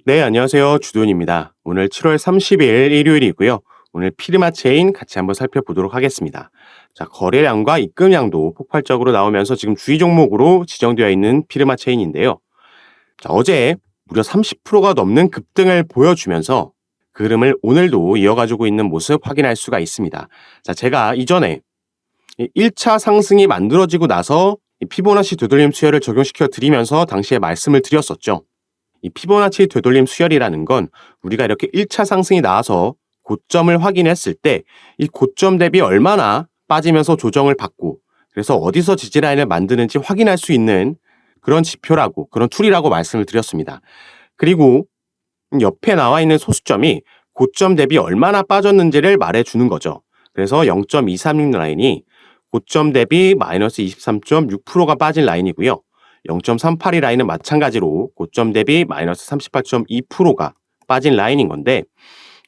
네, 안녕하세요. 주돈입니다. 오늘 7월 30일 일요일이고요. 오늘 피르마 체인 같이 한번 살펴보도록 하겠습니다. 자, 거래량과 입금량도 폭발적으로 나오면서 지금 주의 종목으로 지정되어 있는 피르마 체인인데요. 자, 어제 무려 30%가 넘는 급등을 보여주면서 그 흐름을 오늘도 이어가지고 있는 모습 확인할 수가 있습니다. 자, 제가 이전에 1차 상승이 만들어지고 나서 이 피보나치 되돌림 수열을 적용시켜 드리면서 당시에 말씀을 드렸었죠. 이 피보나치 되돌림 수열이라는 건 우리가 이렇게 1차 상승이 나와서 고점을 확인했을 때 이 고점 대비 얼마나 빠지면서 조정을 받고 그래서 어디서 지지라인을 만드는지 확인할 수 있는 그런 지표라고 그런 툴이라고 말씀을 드렸습니다. 그리고 옆에 나와 있는 소수점이 고점 대비 얼마나 빠졌는지를 말해주는 거죠. 그래서 0.236 라인이 고점 대비 마이너스 23.6%가 빠진 라인이고요. 0.382 라인은 마찬가지로 고점 대비 마이너스 38.2%가 빠진 라인인 건데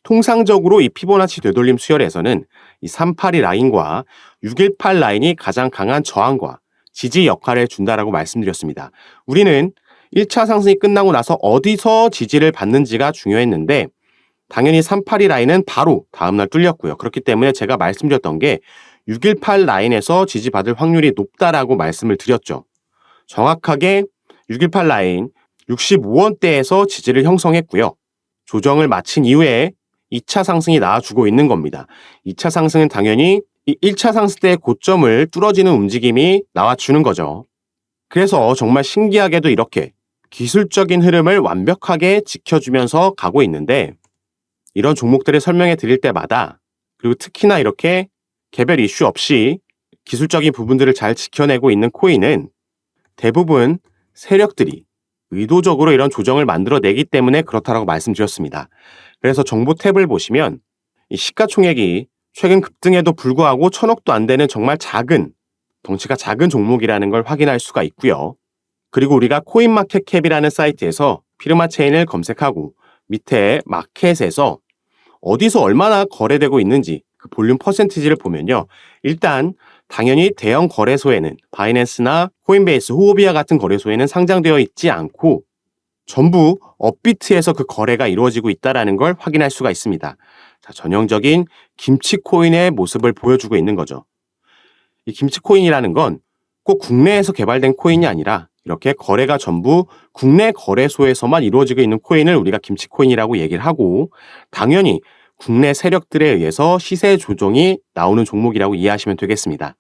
통상적으로 이 피보나치 되돌림 수열에서는 이 382 라인과 618 라인이 가장 강한 저항과 지지 역할을 준다라고 말씀드렸습니다. 우리는 1차 상승이 끝나고 나서 어디서 지지를 받는지가 중요했는데 당연히 382 라인은 바로 다음날 뚫렸고요. 그렇기 때문에 제가 말씀드렸던 게 618 라인에서 지지받을 확률이 높다라고 말씀을 드렸죠. 정확하게 618 라인 65원대에서 지지를 형성했고요. 조정을 마친 이후에 2차 상승이 나와주고 있는 겁니다. 2차 상승은 당연히 이 1차 상승 때의 고점을 뚫어지는 움직임이 나와주는 거죠. 그래서 정말 신기하게도 이렇게 기술적인 흐름을 완벽하게 지켜주면서 가고 있는데 이런 종목들을 설명해 드릴 때마다 그리고 특히나 이렇게 개별 이슈 없이 기술적인 부분들을 잘 지켜내고 있는 코인은 대부분 세력들이 의도적으로 이런 조정을 만들어내기 때문에 그렇다라고 말씀드렸습니다. 그래서 정보 탭을 보시면 이 시가총액이 최근 급등에도 불구하고 1,000억도 안 되는 정말 작은 덩치가 작은 종목이라는 걸 확인할 수가 있고요. 그리고 우리가 코인마켓캡이라는 사이트에서 피르마 체인을 검색하고 밑에 마켓에서 어디서 얼마나 거래되고 있는지 그 볼륨 퍼센티지를 보면요. 일단 당연히 대형 거래소에는 바이낸스나 코인베이스, 후오비아 같은 거래소에는 상장되어 있지 않고 전부 업비트에서 그 거래가 이루어지고 있다는 걸 확인할 수가 있습니다. 자, 전형적인 김치코인의 모습을 보여주고 있는 거죠. 이 김치코인이라는 건 꼭 국내에서 개발된 코인이 아니라 이렇게 거래가 전부 국내 거래소에서만 이루어지고 있는 코인을 우리가 김치코인이라고 얘기를 하고 당연히 국내 세력들에 의해서 시세 조정이 나오는 종목이라고 이해하시면 되겠습니다.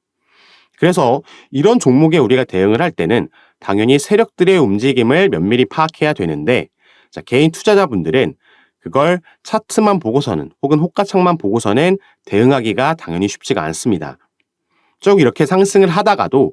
그래서 이런 종목에 우리가 대응을 할 때는 당연히 세력들의 움직임을 면밀히 파악해야 되는데 자, 개인 투자자분들은 그걸 차트만 보고서는 혹은 호가창만 보고서는 대응하기가 당연히 쉽지가 않습니다. 쭉 이렇게 상승을 하다가도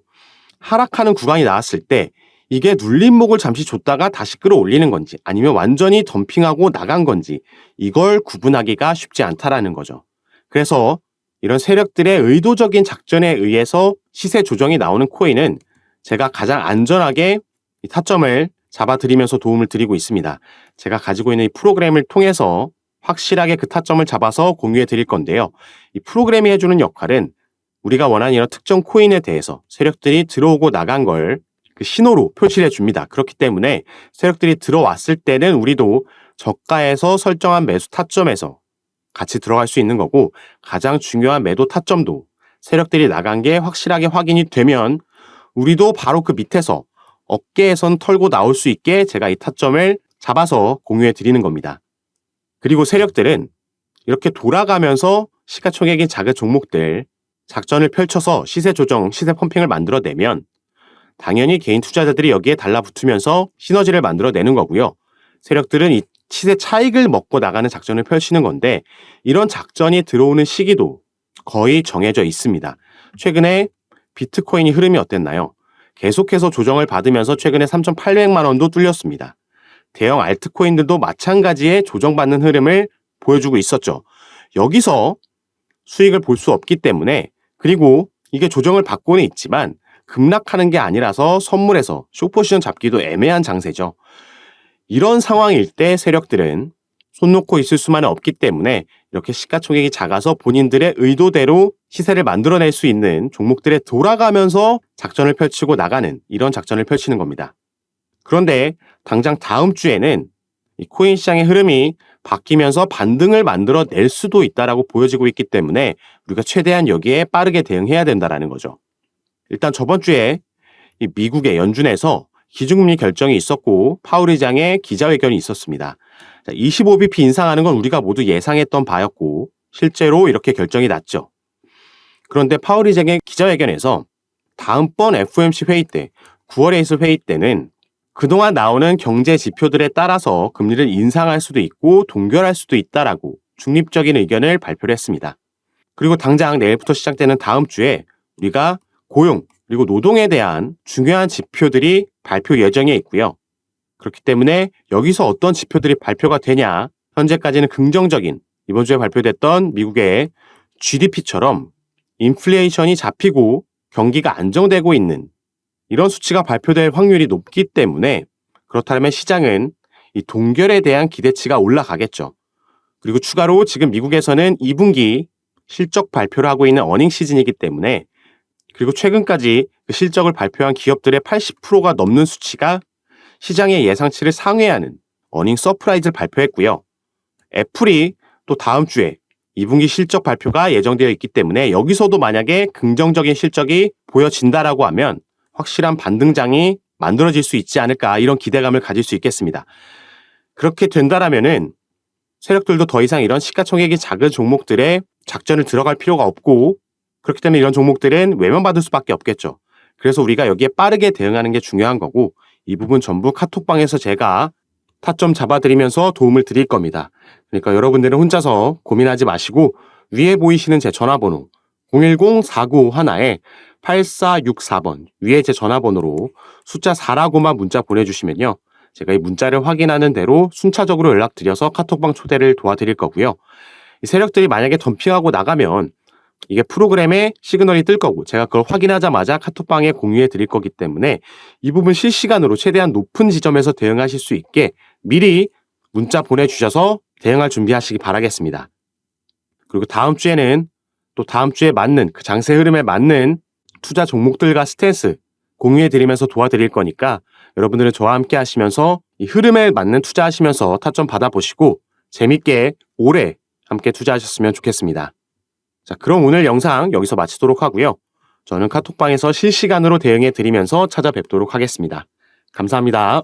하락하는 구간이 나왔을 때 이게 눌림목을 잠시 줬다가 다시 끌어올리는 건지 아니면 완전히 덤핑하고 나간 건지 이걸 구분하기가 쉽지 않다라는 거죠. 그래서 이런 세력들의 의도적인 작전에 의해서 시세 조정이 나오는 코인은 제가 가장 안전하게 이 타점을 잡아드리면서 도움을 드리고 있습니다. 제가 가지고 있는 이 프로그램을 통해서 확실하게 그 타점을 잡아서 공유해 드릴 건데요. 이 프로그램이 해주는 역할은 우리가 원하는 이런 특정 코인에 대해서 세력들이 들어오고 나간 걸 그 신호로 표시를 해줍니다. 그렇기 때문에 세력들이 들어왔을 때는 우리도 저가에서 설정한 매수 타점에서 같이 들어갈 수 있는 거고 가장 중요한 매도 타점도 세력들이 나간 게 확실하게 확인이 되면 우리도 바로 그 밑에서 어깨에선 털고 나올 수 있게 제가 이 타점을 잡아서 공유해 드리는 겁니다. 그리고 세력들은 이렇게 돌아가면서 시가총액이 작은 종목들 작전을 펼쳐서 시세 조정, 시세 펌핑을 만들어내면 당연히 개인 투자자들이 여기에 달라붙으면서 시너지를 만들어내는 거고요. 세력들은 이 시세 차익을 먹고 나가는 작전을 펼치는 건데 이런 작전이 들어오는 시기도 거의 정해져 있습니다. 최근에 비트코인이 흐름이 어땠나요? 계속해서 조정을 받으면서 최근에 3,800만 원도 뚫렸습니다. 대형 알트코인들도 마찬가지의 조정받는 흐름을 보여주고 있었죠. 여기서 수익을 볼 수 없기 때문에 그리고 이게 조정을 받고는 있지만 급락하는 게 아니라서 선물에서 숏포지션 잡기도 애매한 장세죠. 이런 상황일 때 세력들은 손 놓고 있을 수만은 없기 때문에 이렇게 시가총액이 작아서 본인들의 의도대로 시세를 만들어낼 수 있는 종목들에 돌아가면서 작전을 펼치고 나가는 이런 작전을 펼치는 겁니다. 그런데 당장 다음 주에는 이 코인 시장의 흐름이 바뀌면서 반등을 만들어낼 수도 있다라고 보여지고 있기 때문에 우리가 최대한 여기에 빠르게 대응해야 된다라는 거죠. 일단 저번 주에 이 미국의 연준에서 기준금리 결정이 있었고 파월 의장의 기자회견이 있었습니다. 25bp 인상하는 건 우리가 모두 예상했던 바였고 실제로 이렇게 결정이 났죠. 그런데 파월 의장의 기자회견에서 다음번 FOMC 회의 때 9월에 있을 회의 때는 그동안 나오는 경제 지표들에 따라서 금리를 인상할 수도 있고 동결할 수도 있다라고 중립적인 의견을 발표를 했습니다. 그리고 당장 내일부터 시작되는 다음 주에 우리가 고용 그리고 노동에 대한 중요한 지표들이 발표 예정에 있고요. 그렇기 때문에 여기서 어떤 지표들이 발표가 되냐, 현재까지는 긍정적인 이번 주에 발표됐던 미국의 GDP처럼 인플레이션이 잡히고 경기가 안정되고 있는 이런 수치가 발표될 확률이 높기 때문에 그렇다면 시장은 이 동결에 대한 기대치가 올라가겠죠. 그리고 추가로 지금 미국에서는 2분기 실적 발표를 하고 있는 어닝 시즌이기 때문에 그리고 최근까지 그 실적을 발표한 기업들의 80%가 넘는 수치가 시장의 예상치를 상회하는 어닝 서프라이즈를 발표했고요. 애플이 또 다음 주에 2분기 실적 발표가 예정되어 있기 때문에 여기서도 만약에 긍정적인 실적이 보여진다라고 하면 확실한 반등장이 만들어질 수 있지 않을까 이런 기대감을 가질 수 있겠습니다. 그렇게 된다라면은 세력들도 더 이상 이런 시가총액이 작은 종목들에 작전을 들어갈 필요가 없고 그렇기 때문에 이런 종목들은 외면받을 수밖에 없겠죠. 그래서 우리가 여기에 빠르게 대응하는 게 중요한 거고 이 부분 전부 카톡방에서 제가 타점 잡아드리면서 도움을 드릴 겁니다. 그러니까 여러분들은 혼자서 고민하지 마시고 위에 보이시는 제 전화번호 010-4951-8464번 위에 제 전화번호로 숫자 4라고만 문자 보내주시면요. 제가 이 문자를 확인하는 대로 순차적으로 연락드려서 카톡방 초대를 도와드릴 거고요. 이 세력들이 만약에 덤핑하고 나가면 이게 프로그램에 시그널이 뜰 거고 제가 그걸 확인하자마자 카톡방에 공유해 드릴 거기 때문에 이 부분 실시간으로 최대한 높은 지점에서 대응하실 수 있게 미리 문자 보내주셔서 대응할 준비하시기 바라겠습니다. 그리고 다음 주에는 또 다음 주에 맞는 그 장세 흐름에 맞는 투자 종목들과 스탠스 공유해 드리면서 도와드릴 거니까 여러분들은 저와 함께 하시면서 이 흐름에 맞는 투자하시면서 타점 받아보시고 재밌게 오래 함께 투자하셨으면 좋겠습니다. 자, 그럼 오늘 영상 여기서 마치도록 하고요. 저는 카톡방에서 실시간으로 대응해 드리면서 찾아뵙도록 하겠습니다. 감사합니다.